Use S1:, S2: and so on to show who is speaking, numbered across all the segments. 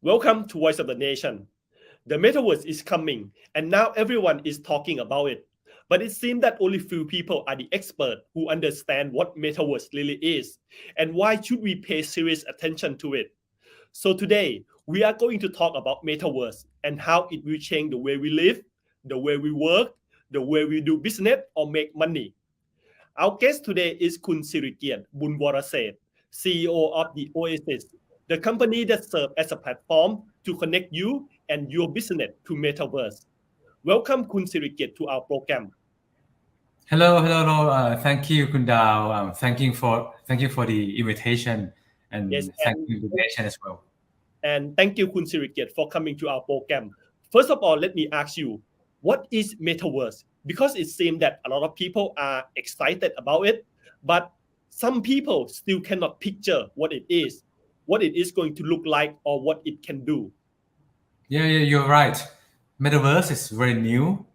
S1: Welcome to Voice of the Nation. The Metaverse is coming, and now everyone is talking about it. But it seems that only few people are the expert who understand what Metaverse really is, and why should we pay serious attention to it. So today, we are going to talk about Metaverse and how it will change the way we live, the way we work, the way we do business or make money. Our guest today is Kun Sirikiat Bunwaraset, CEO of the Oasis, the company that serves as a platform to connect you and your business to Metaverse. Welcome Kun Sirikiat to our program.
S2: Hello. Thank you, Kundao. Thank you for the invitation, and
S1: Yes,
S2: thank you for the nation as well.
S1: And thank you Kun Sirikiat for coming to our program. First of all, let me ask you, what is Metaverse? Because it seems that a lot of people are excited about it, but some people still cannot picture what it is going to look like, or what it can do.
S2: Yeah, you're right. Metaverse is very new,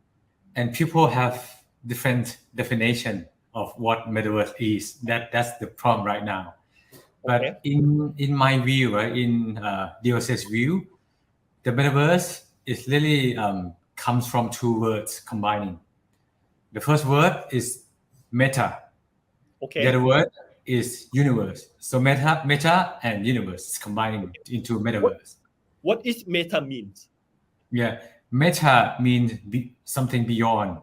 S2: and people have different definition of what Metaverse is. That's the problem right now. But
S1: Okay.
S2: in my view, right, in DOS's view, the Metaverse is really comes from two words combining. The first word is meta.
S1: Okay.
S2: The other word is universe. So meta and universe is combining into Metaverse.
S1: What is meta means?
S2: Yeah, meta means something beyond.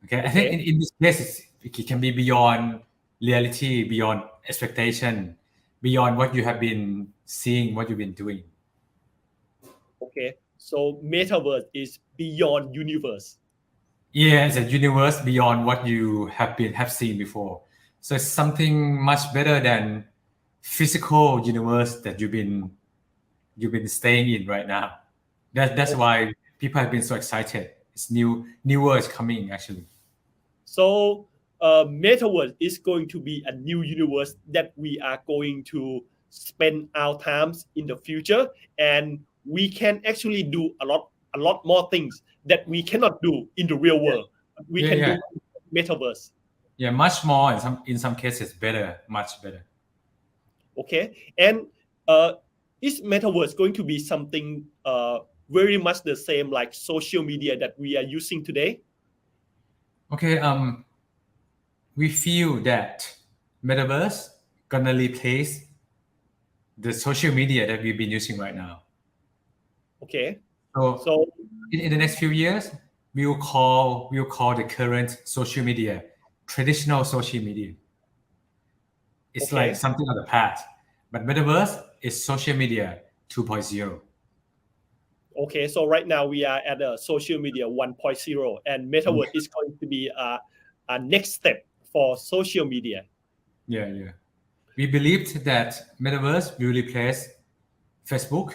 S2: Okay, I think in this case it can be beyond reality, beyond expectation, beyond what you have been seeing, what you've been doing.
S1: Okay, so Metaverse is beyond universe.
S2: Yeah, it's a universe beyond what you have seen before. So it's something much better than physical universe that you've been staying in right now. That's why people have been so excited. It's new words coming actually.
S1: So Metaverse is going to be a new universe that we are going to spend our times in the future, and we can actually do a lot more things that we cannot do in the real world. We can do Metaverse.
S2: Yeah, much more. In some cases, better, much better.
S1: Okay, and is Metaverse going to be something very much the same like social media that we are using today?
S2: Okay, we feel that Metaverse gonna replace the social media that we've been using right now.
S1: Okay.
S2: So in the next few years, we'll call the current social media traditional social media. It's like something of the past. But Metaverse is social media 2.0.
S1: Okay, so right now we are at a social media 1.0, and Metaverse is going to be a next step for social media.
S2: Yeah. We believed that Metaverse will replace Facebook,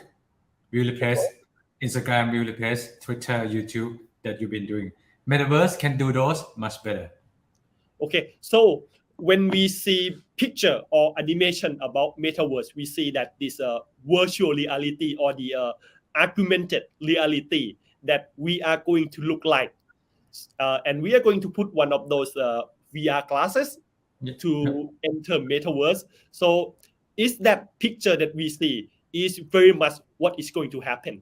S2: will replace Instagram, will replace Twitter, YouTube that you've been doing. Metaverse can do those much better.
S1: Okay, so when we see picture or animation about Metaverse, we see that this virtual reality or the augmented reality that we are going to look like. And we are going to put one of those VR glasses to enter Metaverse. So is that picture that we see is very much what is going to happen?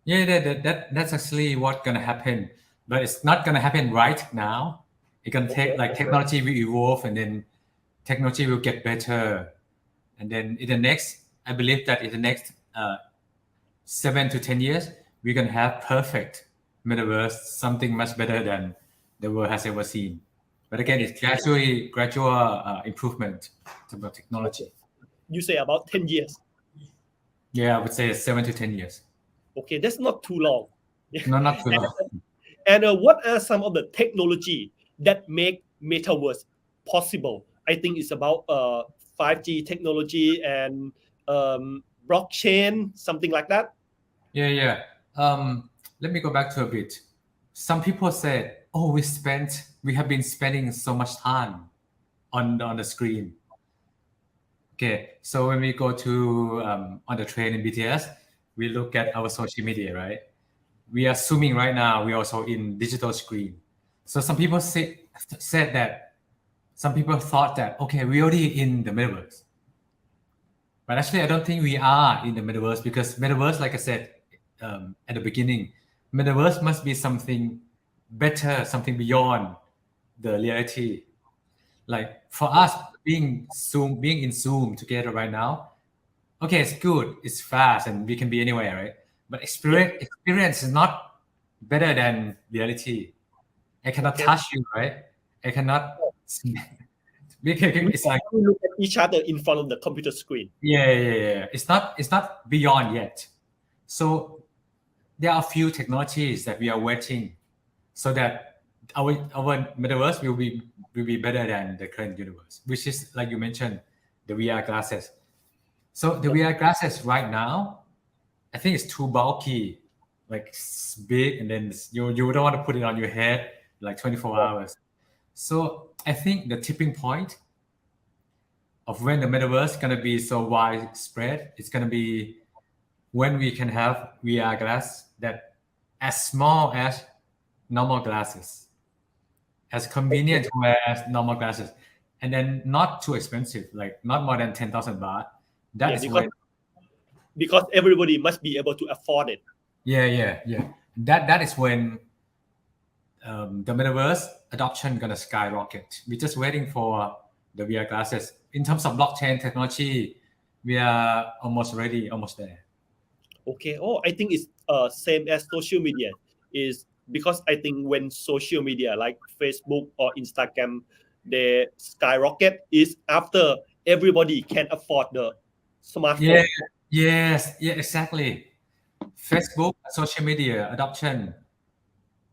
S2: Yeah, that's actually what's gonna happen, but it's not gonna happen right now. It's gonna take like technology will evolve, and then technology will get better, and then in the next, I believe that in the next 7 to 10 years, we're gonna have perfect Metaverse, something much better than the world has ever seen. But again, it's gradual improvement in terms of technology.
S1: You say about 10 years?
S2: Yeah, I would say 7 to 10 years.
S1: Okay, that's not too long.
S2: No, not too long.
S1: And what are some of the technology that make Metaverse possible? I think it's about 5G technology and blockchain, something like that.
S2: Yeah. Let me go back to a bit. Some people said, "Oh, we have been spending so much time on the screen." Okay, so when we go to on the train in BTS, we look at our social media, right? We are zooming right now. We also in digital screen. So some people said that some people thought that okay, we already in the metaverse, but actually I don't think we are in the metaverse because metaverse, like I said at the beginning, metaverse must be something better, something beyond the reality. Like for us being in Zoom together right now, okay, it's good, it's fast, and we can be anywhere, right? But
S1: Yeah.
S2: experience is not better than reality. I cannot
S1: Okay.
S2: touch you, right? I cannot.
S1: We
S2: It's like
S1: only look at each other in front of the computer screen.
S2: yeah. It's not beyond yet. So there are a few technologies that we are waiting, so that our metaverse will be better than the current universe, which is like you mentioned, the VR glasses. So the VR glasses right now, I think it's too bulky, like it's big, and then you don't want to put it on your head like 24 hours. So I think the tipping point of when the metaverse is gonna be so widespread, it's gonna be when we can have VR glass that as small as normal glasses, as convenient to wear as normal glasses, and then not too expensive, like not more than 10,000 baht. That
S1: Yeah,
S2: is when
S1: because everybody must be able to afford it.
S2: yeah. That is when the metaverse adoption gonna skyrocket. We're just waiting for the VR glasses. In terms of blockchain technology, we are almost ready, almost there.
S1: Okay. Oh, I think it's same as social media. Is because I think when social media like Facebook or Instagram they skyrocket is after everybody can afford the
S2: Yeah,
S1: smartphone.
S2: yeah, exactly. Facebook, social media adoption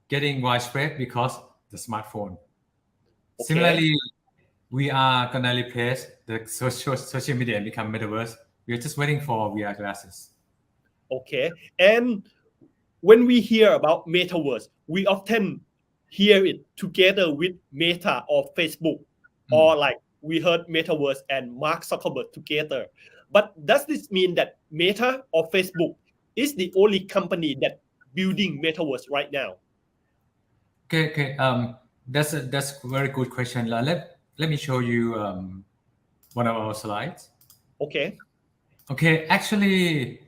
S2: getting widespread because the smartphone.
S1: Okay.
S2: Similarly, we are gonna replace the social media and become metaverse. We are just waiting for VR glasses.
S1: Okay. And when we hear about metaverse, we often hear it together with Meta or Facebook,
S2: Mm.
S1: or like we heard metaverse and Mark Zuckerberg together. But does this mean that Meta or Facebook is the only company that building metaverse right now?
S2: Okay. That's a very good question. Let me show you one of our slides.
S1: Okay.
S2: Okay, actually,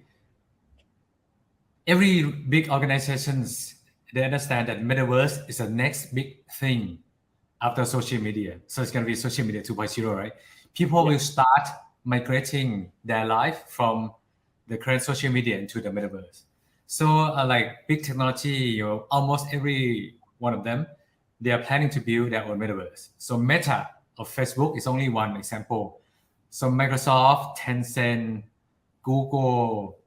S2: every big organizations they understand that metaverse is the next big thing after social media. So it's going to be social media 2.0, right? People
S1: Yeah.
S2: will start migrating their life from the current social media into the metaverse. So like big technology, almost every one of them, they are planning to build their own metaverse. So Meta of Facebook is only one example. So Microsoft, Tencent, Google,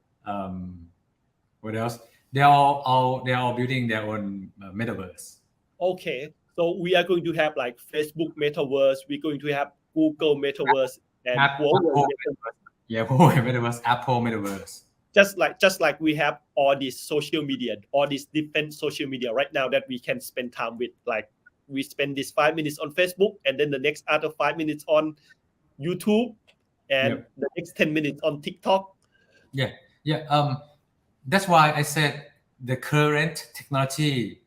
S2: what else? They are all building their own metaverse.
S1: Okay. So we are going to have like Facebook metaverse, we're going to have Google metaverse and Huawei
S2: Apple
S1: metaverse.
S2: Yeah, Huawei Metaverse, Apple Metaverse.
S1: Just like we have all this social media, all these different social media right now that we can spend time with. Like we spend this 5 minutes on Facebook, and then the next other 5 minutes on YouTube, and
S2: Yep.
S1: the next 10 minutes on TikTok.
S2: Yeah, yeah. That's why I said the current technology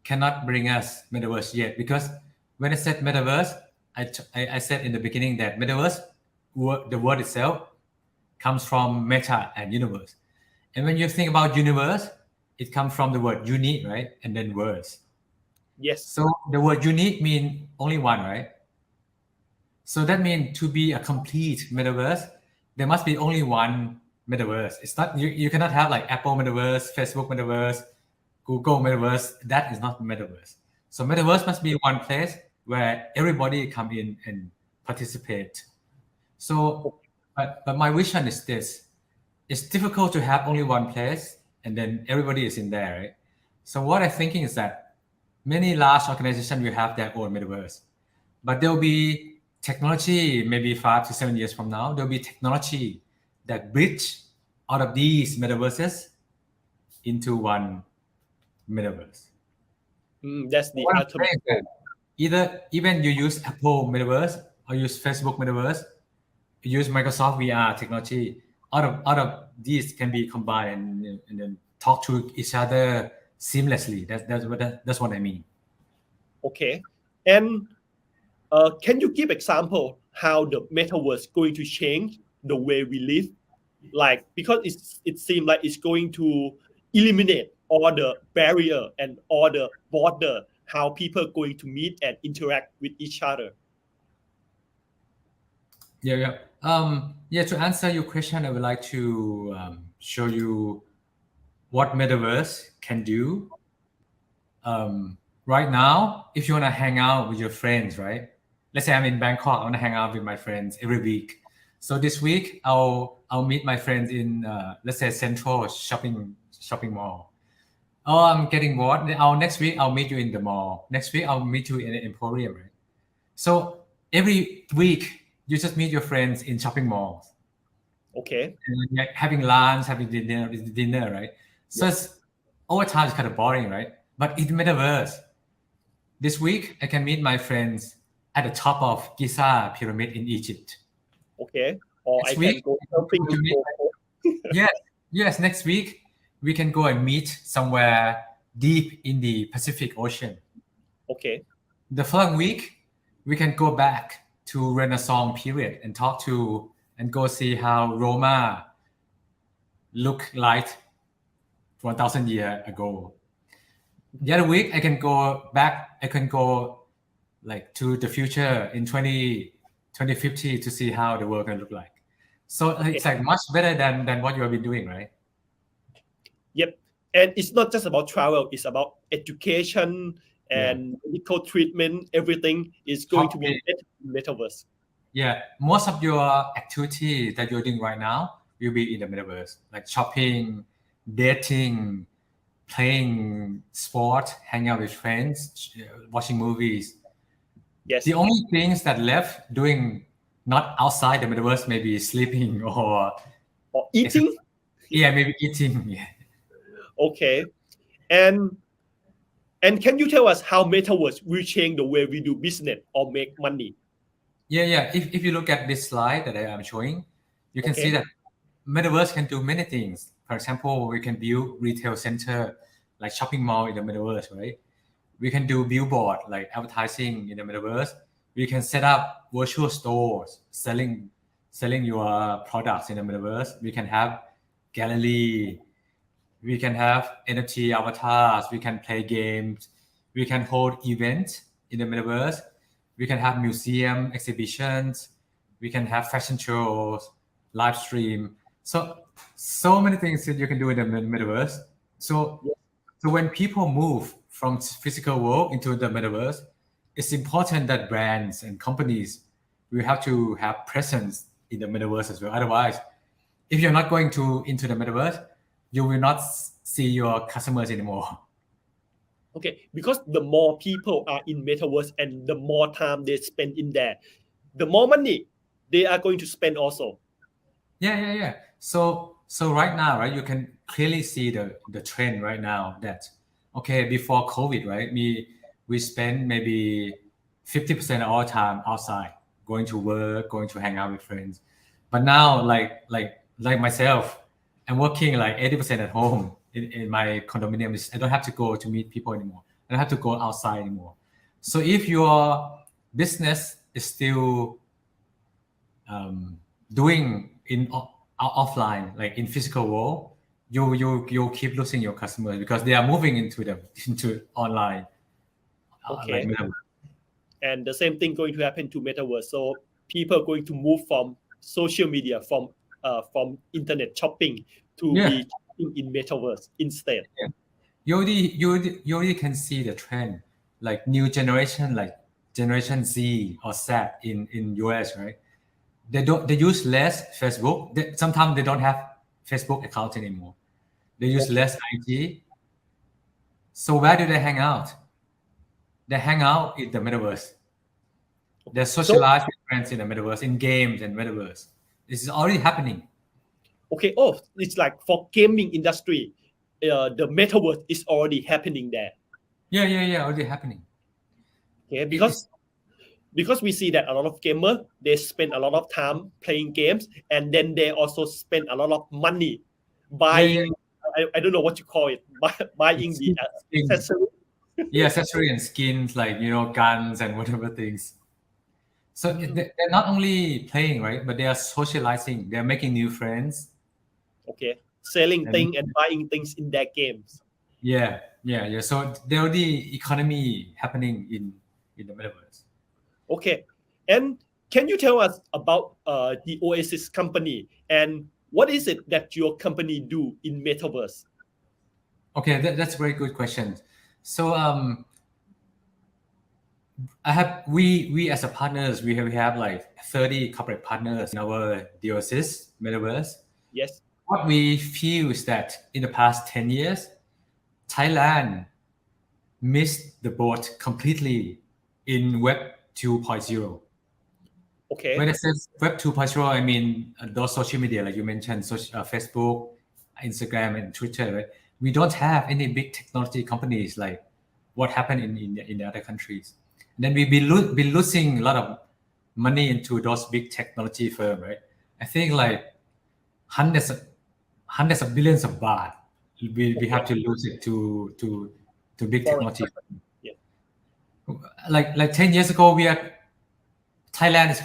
S2: cannot bring us metaverse yet. Because when I said metaverse, I said in the beginning that metaverse, the word itself, comes from meta and universe. And when you think about universe, it comes from the word unique, right? And then verse.
S1: Yes,
S2: So the word unique mean only one, right? So that means to be a complete metaverse, there must be only one metaverse. It's not you cannot have like Apple metaverse, Facebook metaverse, Google metaverse. That is not metaverse. So metaverse must be one place where everybody come in and participate. So, but my vision is this: it's difficult to have only one place and then everybody is in there, right? So what I'm thinking is that many large organizations will have their own metaverse, but there will be technology maybe 5 to 7 years from now. There will be technology that bridge out of these metaverses into one metaverse.
S1: that's the
S2: What I'm
S1: ultimate
S2: saying is that
S1: goal.
S2: even you use Apple metaverse or use Facebook metaverse, use Microsoft VR technology. Out of these can be combined and then talk to each other seamlessly. That's what I mean.
S1: Okay. And can you give example how the metaverse going to change the way we live? Like, because it seems like it's going to eliminate all the barrier and all the border, how people are going to meet and interact with each other.
S2: Yeah. To answer your question, I would like to show you what Metaverse can do. Right now, if you want to hang out with your friends, right? Let's say I'm in Bangkok, I want to hang out with my friends every week. So this week, I'll meet my friends in let's say Central shopping mall. Oh, I'm getting bored. Next week I'll meet you in the mall. Next week I'll meet you in the Emporium, right? So every week you just meet your friends in shopping malls.
S1: Okay.
S2: And having lunch, having dinner, right? So it's, over time it's kind of boring, right? But in Metaverse, this week I can meet my friends at the top of Giza pyramid in Egypt.
S1: Okay. Or
S2: Next
S1: I
S2: week,
S1: can go something to
S2: yes. Next week we can go and meet somewhere deep in the Pacific Ocean.
S1: Okay.
S2: The following week we can go back to Renaissance period and talk to and go see how Roma looked like 1,000 years ago. The other week I can go back. I can go like to the future in 2050 to see how the world can look like. So it's like much better than what you have been doing, right?
S1: Yep. And it's not just about travel, it's about education and medical treatment. Everything is going to be metaverse.
S2: Yeah, most of your activity that you're doing right now will be in the metaverse, like shopping, dating, playing sport, hanging out with friends, watching movies.
S1: Yes.
S2: The only things that left doing not outside the metaverse, maybe sleeping or
S1: eating.
S2: Yeah, maybe eating. Yeah.
S1: Okay. And can you tell us how metaverse will change the way we do business or make money?
S2: Yeah. If you look at this slide that I am showing, you can see that metaverse can do many things. For example, we can build retail center like shopping mall in the metaverse, right? We can do billboard like advertising in the metaverse. We can set up virtual stores selling your products in the metaverse. We can have gallery. We can have NFT avatars. We can play games. We can hold events in the metaverse. We can have museum exhibitions. We can have fashion shows, live stream. So many things that you can do in the metaverse. So when people move from physical world into the metaverse, it's important that brands and companies will have to have presence in the metaverse as well. Otherwise, if you're not going into the metaverse, you will not see your customers anymore.
S1: Okay, because the more people are in metaverse and the more time they spend in there, the more money they are going to spend also.
S2: Yeah. So right now, right, you can clearly see the trend right now that before COVID, right, we spend maybe 50% of our time outside, going to work, going to hang out with friends. But now, like myself, I'm working like 80% at home in my condominium. I don't have to go to meet people anymore. I don't have to go outside anymore. So if your business is still doing in offline, like in physical world, you'll keep losing your customers because they are moving into online.
S1: Okay. And the same thing going to happen to metaverse. So people are going to move from social media, from internet shopping to be shopping in metaverse instead.
S2: Yeah. You already can see the trend, like new generation, like Generation Z or Z in US, right? They use less Facebook. Sometimes they don't have Facebook account anymore. They use less IG. So where do they hang out? They hang out in the metaverse. They socialize with friends in the metaverse, in games and metaverse. This is already happening.
S1: Okay. Oh, it's like for gaming industry, the metaverse is already happening there.
S2: Yeah, already happening.
S1: Okay, because because we see that a lot of gamers, they spend a lot of time playing games, and then they also spend a lot of money buying. I don't know what you call it, buying the
S2: Skins.
S1: accessory.
S2: Accessory and skins, like guns and whatever things. So they're not only playing, right, but they are socializing. They're making new friends.
S1: Okay, selling things and buying things in their games.
S2: Yeah. So there are the economy happening in the metaverse.
S1: Okay, and can you tell us about the Oasis company and what is it that your company do in Metaverse?
S2: Okay, that's a very good question. So we as a partners, we have like 30 corporate partners in our Oasis Metaverse.
S1: Yes.
S2: What we feel is that in the past 10 years, Thailand missed the boat completely in Web 2.0.
S1: Okay.
S2: When I say Web 2.0, I mean those social media, like you mentioned, Facebook, Instagram, and Twitter. Right? We don't have any big technology companies like what happened in the other countries. And then we've been losing a lot of money into those big technology firms, right? I think like hundreds of billions of baht. We have to lose it to big technology.
S1: Yeah.
S2: Like 10 years ago, Thailand is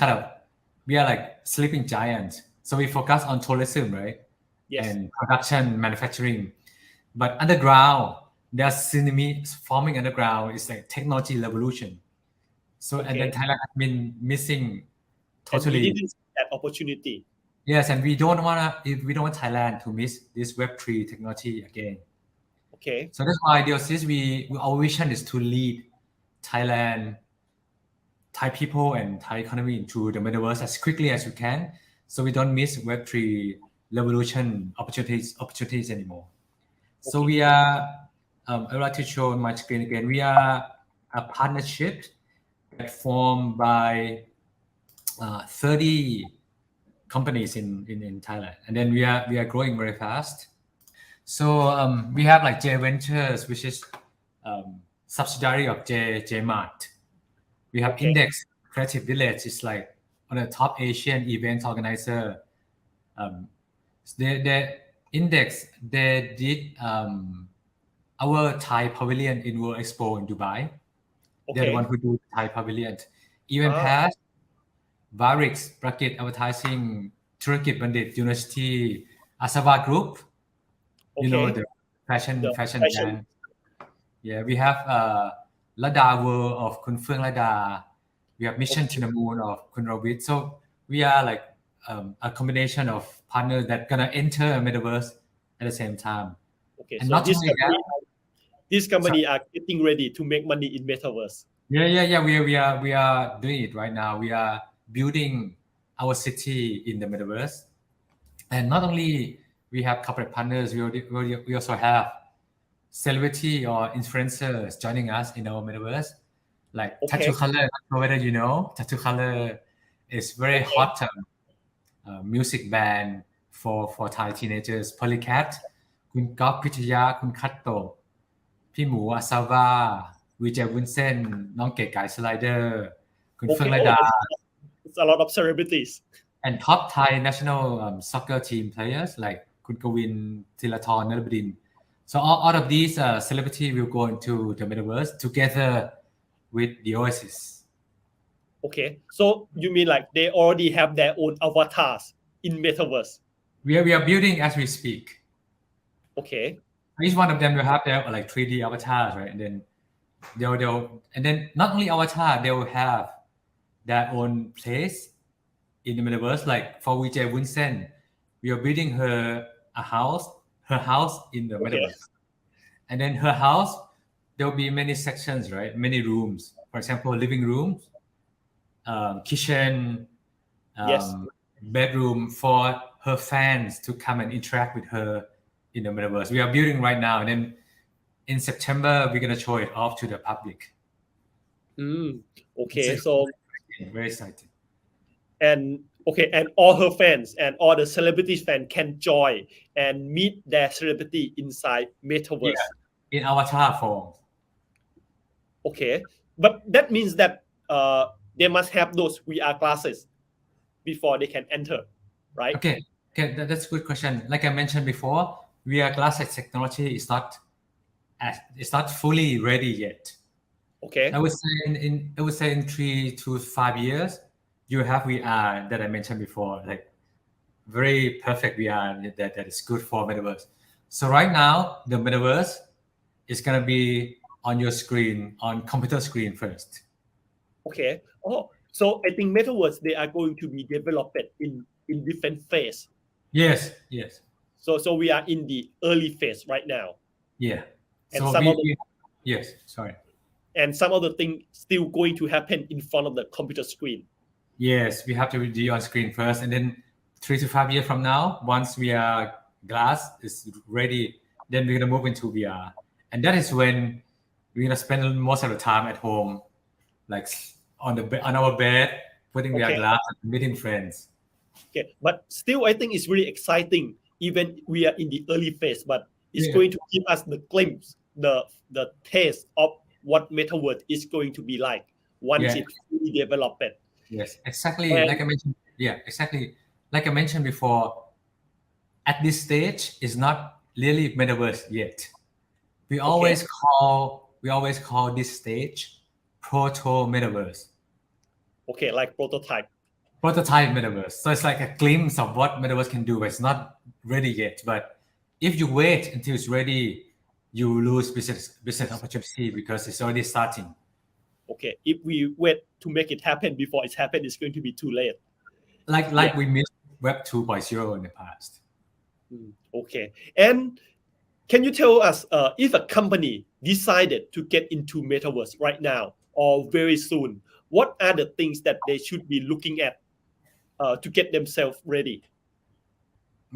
S2: we are like sleeping giants. So we focus on tourism, right?
S1: Yes.
S2: And production, manufacturing. But underground, there's tsunami forming underground. It's like technology revolution. So and then Thailand has been missing totally.
S1: And we didn't see that opportunity.
S2: Yes, and we don't want Thailand to miss this Web3 technology again.
S1: Okay.
S2: So that's why our vision is to lead Thailand, Thai people and Thai economy into the metaverse as quickly as we can, so we don't miss Web3 revolution opportunities anymore. So we are, I would like to show on my screen again. We are a partnership that formed by 30 companies in Thailand, and then we are growing very fast. So we have like J Ventures, which is subsidiary of J Mart. We have Index Creative Village. It's like on the top Asian event organizer. The Index, they did our Thai pavilion in World Expo in Dubai. They're the one who do Thai pavilion. Event Pass, Varix, Bracket Advertising,ธุรกิจ Bandit University, Asava Group. You know the fashion brand. Yeah, we have Lada World of Kun Phương Lada. We have Mission to the Moon of Kun Ravit. So we are like a combination of partners that gonna enter a metaverse at the same time.
S1: Okay,
S2: and
S1: so
S2: not only that,
S1: this company are getting ready to make money in metaverse.
S2: Yeah. We are doing it right now. We are building our city in the metaverse, and not only we have corporate partners, we also have celebrity or influencers joining us in our metaverse, like Tattoo Color. Whether you know, Tattoo Color is very hot music band for Thai teenagers. Polycat, คุณก๊อฟพิชยา คุณคัตโตะ พี่หมูอาซาว่า วีเจวุ้นเส้น น้องเก๋ไก่สไลเดอร์ คุณเฟื่องระดา
S1: It's a lot of celebrities.
S2: And top Thai national soccer team players like คุณกวิน ธีรทร นฤบดิน So all of these celebrities will go into the metaverse together with the Oasis.
S1: Okay, so you mean like they already have their own avatars in metaverse?
S2: We are building as we speak.
S1: Okay.
S2: Each one of them will have their like 3D avatars, right? And then and then not only avatar, they will have their own place in the metaverse. Like for VJ Wunsen, we are building her house in the metaverse. And then her house, there will be many sections, right? Many rooms. For example, living rooms, kitchen, bedroom for her fans to come and interact with her in the metaverse. We are building right now, and then in September we're gonna show it off to the public.
S1: Okay, so
S2: very exciting.
S1: And all her fans and all the celebrities fans can join and meet their celebrity inside metaverse.
S2: In avatar form.
S1: Okay, but that means that they must have those VR glasses before they can enter, right?
S2: Okay, that's a good question. Like I mentioned before, VR glasses technology is not it's not fully ready yet.
S1: Okay.
S2: I would say in 3 to 5 years, you have VR that I mentioned before, like very perfect VR that is good for metaverse. So right now, the metaverse is gonna be on your screen, on computer screen first.
S1: Okay. Oh, so I think Metaverse they are going to be developed in different phase.
S2: Yes.
S1: So we are in the early phase right now,
S2: Yeah.
S1: and
S2: So yes. Sorry.
S1: some of the things still going to happen in front of the computer screen.
S2: Yes, we have to be on screen first, and then 3 to 5 years from now, once VR glass is ready, then we're gonna move into VR, and that is when we're gonna spend most of the time at home, like on our bed, putting VR
S1: Okay.
S2: glass and meeting friends.
S1: Okay, but still, I think it's really exciting. Even we are in the early phase, but it's
S2: Yeah.
S1: going to give us the glimpse, the taste of what Metaverse is going to be like once
S2: Yeah.
S1: it's fully developed.
S2: Yes, exactly.
S1: And
S2: Like I mentioned, yeah, exactly. Like I mentioned before, at this stage, it's not really metaverse yet. We
S1: okay,
S2: always call this stage proto metaverse,
S1: okay, like prototype.
S2: prototype metaverse. So it's like a glimpse of what metaverse can do, but it's not ready yet. But if you wait until it's ready, you lose business opportunity because it's already starting.
S1: Okay, if we wait to make it happen before it's happened, it's going to be too late.
S2: Like we missed Web 2.0 in the past.
S1: Okay, and can you tell us if a company decided to get into Metaverse right now or very soon, what are the things that they should be looking at to get themselves ready?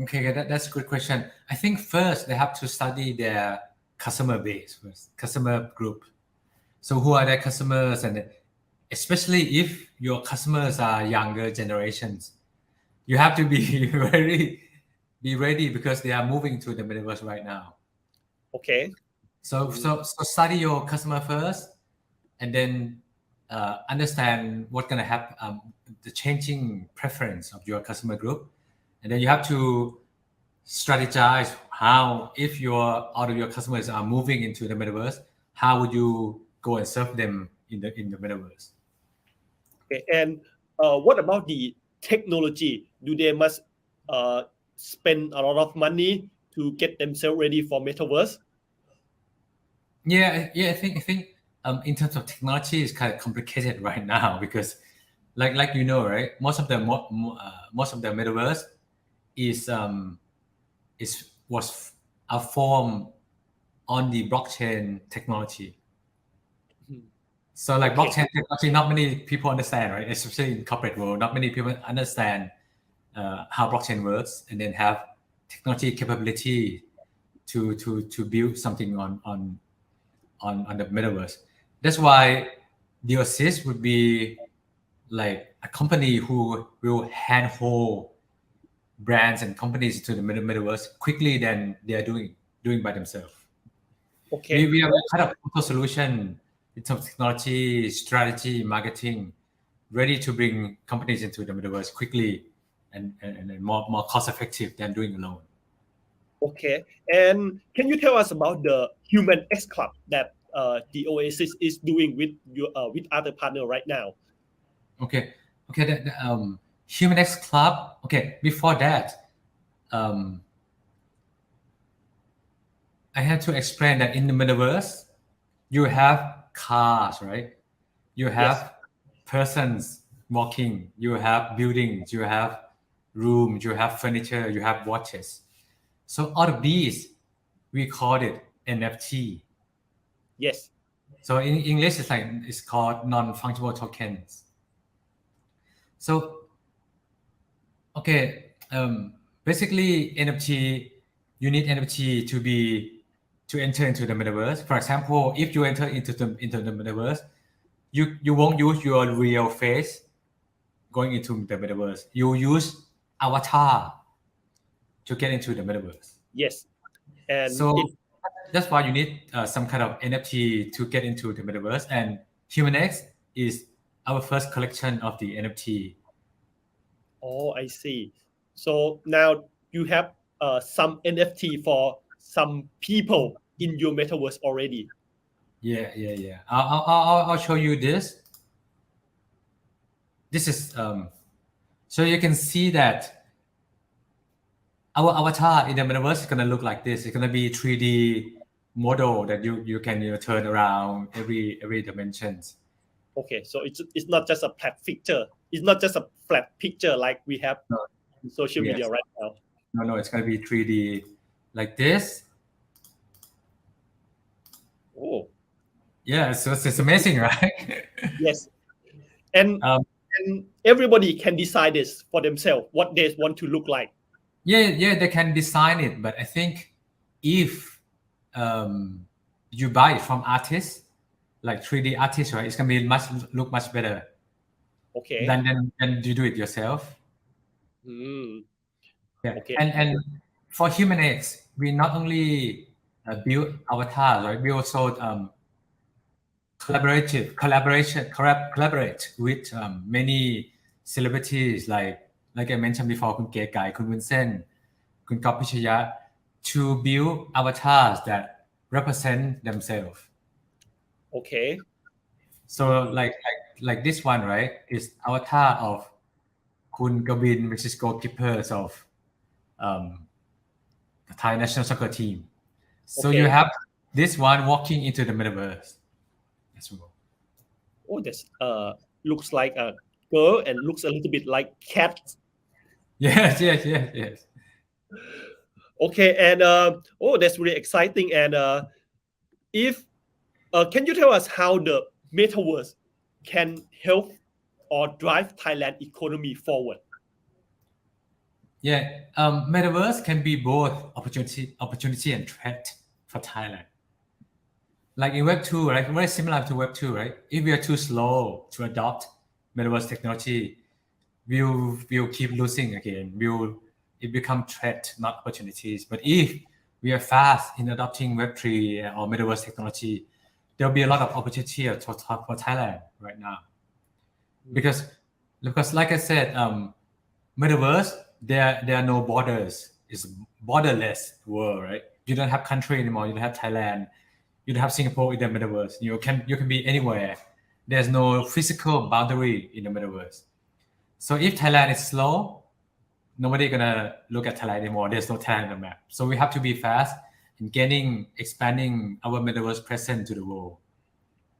S2: Okay, that's a good question. I think first they have to study their customer base first, customer group. So who are their customers, and especially if your customers are younger generations, you have to be be ready because they are moving to the metaverse right now.
S1: Okay.
S2: So study your customer first, and then understand what's gonna happen, the changing preference of your customer group, and then you have to strategize how, if all of your customers are moving into the metaverse, how would you go and serve them in the metaverse?
S1: Okay. And what about the technology? Do they must spend a lot of money to get themselves ready for Metaverse?
S2: Yeah, I think in terms of technology, it's kind of complicated right now because, like right, most of the metaverse is was a form on the blockchain technology. So like
S1: Okay.
S2: blockchain technology, not many people understand, right? Especially in corporate world, not many people understand how blockchain works, and then have technology capability to build something on the metaverse. That's why the assist would be like a company who will handhold brands and companies to the metaverse quickly than they are doing by themselves.
S1: Okay.
S2: We have a kind of total solution in terms of technology, strategy, marketing, ready to bring companies into the metaverse quickly and more cost effective than doing alone.
S1: Okay. And can you tell us about the Human X Club that the Oasis is doing with other partner right now?
S2: Okay, Human X Club. Okay, before that, um, I had to explain that in the metaverse, you have cars, right? You
S1: Yes.
S2: have persons walking, you have buildings, you have rooms, you have furniture, you have watches. So all of these, we call it NFT.
S1: Yes.
S2: So in English, it's called non-fungible tokens. So okay, basically NFT, you need NFT to enter into the metaverse. For example, if you enter into the metaverse, you won't use your real face going into the metaverse. You use avatar to get into the metaverse.
S1: Yes. And
S2: So that's why you need some kind of NFT to get into the metaverse. And HumanX is our first collection of the NFT.
S1: Oh, I see. So now you have some NFT for some people in your metaverse already.
S2: Yeah. I'll show you this. This is so you can see that our avatar in the metaverse is gonna look like this. It's gonna be 3D model that you can turn around every dimensions.
S1: Okay, so it's not just a flat picture. It's not just a flat picture like we have
S2: No,
S1: in social
S2: yes.
S1: media right now.
S2: No, it's gonna be 3D like this.
S1: Oh,
S2: Yeah, so it's amazing, right?
S1: yes. And
S2: um,
S1: and everybody can decide this for themselves what they want to look like.
S2: yeah, they can design it, but I think if you buy it from artists, like 3D artists, right, it's gonna be look much better
S1: Okay.
S2: than you do it yourself.
S1: Hmm.
S2: Yeah,
S1: Okay.
S2: and for Human X, we not only build avatars, right? We also collaborate with many celebrities like I mentioned before คุณเก๋ไก่คุณวุ้นเส้นคุณก๊อฟพิชยะ to build avatars that represent themselves.
S1: Okay.
S2: So like this one, right, is avatar of คุณกวิน which is goalkeepers of the Thai national soccer team. So
S1: Okay.
S2: you have this one walking into the metaverse as well.
S1: Oh, this looks like a girl and looks a little bit like cat.
S2: Yes.
S1: Okay, and oh, that's really exciting. And if can you tell us how the metaverse can help or drive Thailand economy forward?
S2: Yeah, metaverse can be both opportunity and threat for Thailand. Like in Web 2, right? Very similar to Web 2, right? If we are too slow to adopt metaverse technology, we'll keep losing again. It become threat, not opportunities. But if we are fast in adopting Web 3 or metaverse technology, there'll be a lot of opportunity for Thailand right now. Because like I said, metaverse, there are no borders. It's borderless world, right? You don't have country anymore. You don't have Thailand. You don't have Singapore in the metaverse. You can be anywhere. There's no physical boundary in the metaverse. So if Thailand is slow, nobody gonna look at Thailand anymore. There's no Thailand on the map. So we have to be fast in expanding our metaverse presence to the world.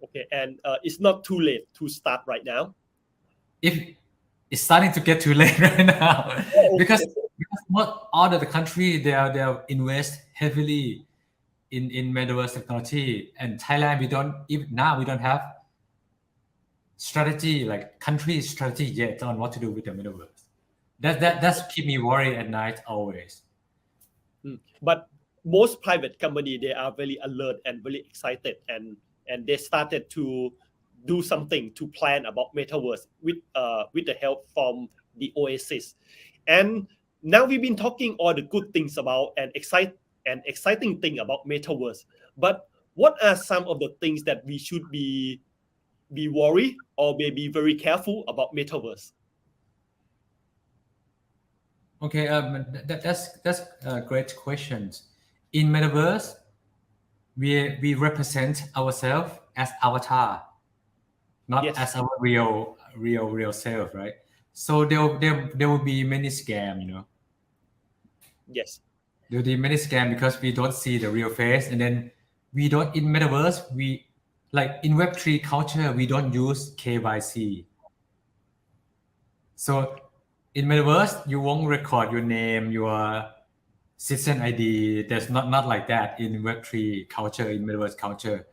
S1: Okay, and it's not too late to start right now.
S2: If it's starting to get too late right now,
S1: Oh,
S2: because not all of the country they invest heavily in metaverse technology, and Thailand we don't have strategy like country strategy yet on what to do with the metaverse. That's keep me worried at night always.
S1: But most private company they are very alert and very excited, and they started to do something to plan about metaverse with the help from the Oasis. And now we've been talking all the good things about and exciting thing about metaverse. But what are some of the things that we should be worried or maybe very careful about metaverse?
S2: Okay, that's great questions. In metaverse, we represent ourselves as avatar, not as our real self, right? So there will be many scam,
S1: Yes.
S2: There will be many scam because we don't see the real face, and then we don't in metaverse like in Web3 culture we don't use KYC. So in metaverse you won't record your name, your citizen ID. There's not like that in Web3 culture, in metaverse culture.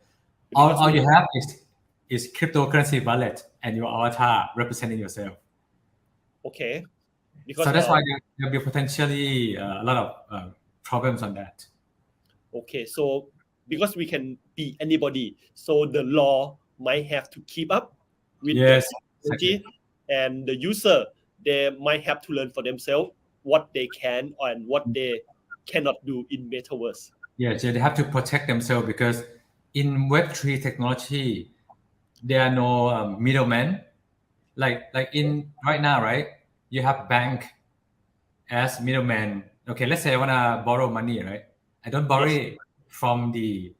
S2: All you have is cryptocurrency wallet and your avatar representing yourself.
S1: Okay. Because
S2: So that's why there'll be potentially a lot of problems on that.
S1: Okay, so because we can be anybody, so the law might have to keep up with the technology, and the user they might have to learn for themselves what they can and what they cannot do in metaverse.
S2: Yes, they have to protect themselves because in Web3 technology, there are no middlemen. like in right now, right? You have bank as middleman. Okay, let's say I wanna borrow money, right? I don't borrow
S1: Yes.
S2: it from the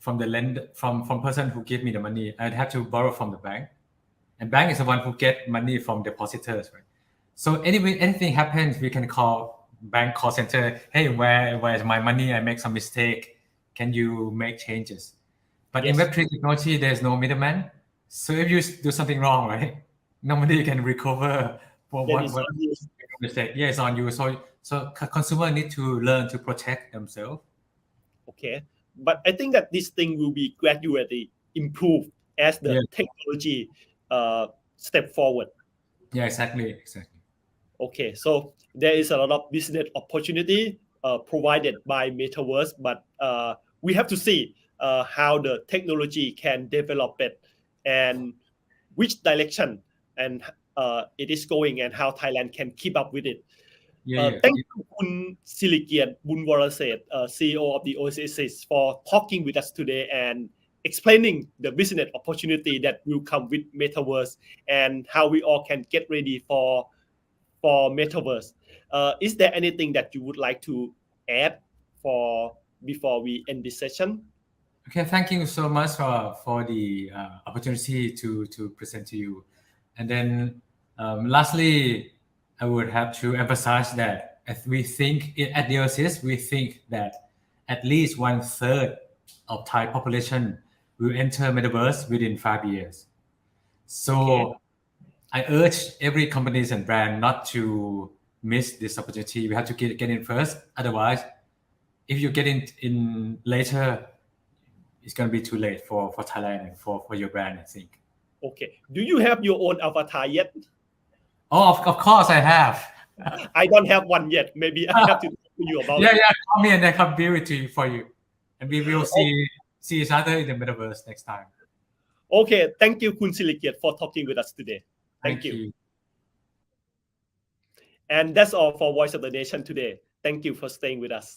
S2: lend from person who give me the money. I'd have to borrow from the bank, and bank is the one who get money from depositors, right? So anyway, anything happens, we can call bank call center. Hey, where's my money? I make some mistake. Can you make changes? But in
S1: Yes.
S2: Web3 technology, there's no middleman. So if you do something wrong, right, nobody can recover for
S1: That
S2: what
S1: is on you.
S2: mistake. Yeah, it's on you. So consumer need to learn to protect themselves.
S1: Okay, but I think that this thing will be gradually improved as the
S2: Yeah.
S1: technology step forward.
S2: Yeah, exactly.
S1: Okay, so there is a lot of business opportunity provided by Metaverse, but we have to see how the technology can develop it and which direction and it is going and how Thailand can keep up with it.
S2: Yeah.
S1: Thank you คุณศิริเกียรติบุญวรเศรษฐ์ CEO of the OSIS for talking with us today and explaining the business opportunity that will come with Metaverse and how we all can get ready for Metaverse. Is there anything that you would like to add before we end this session?
S2: Okay, thank you so much for the opportunity to present to you. And then lastly, I would have to emphasize that as we think at the OSIS, we think that at least 1/3 of Thai population will enter Metaverse within 5 years. So
S1: Okay.
S2: I urge every companies and brand not to miss this opportunity. We have to get in first. Otherwise, if you get in later, it's going to be too late for Thailand and for your brand, I think.
S1: Okay. Do you have your own avatar yet?
S2: Oh, of course I have.
S1: I don't have one yet. Maybe I have to talk to you about it.
S2: Yeah, call me and I can build it for you. And we will see each other in the Metaverse next time.
S1: Okay. Thank you, คุณศิริเกียรติ for talking with us today. Thank you. And that's all for Voice of the Nation today. Thank you for staying with us.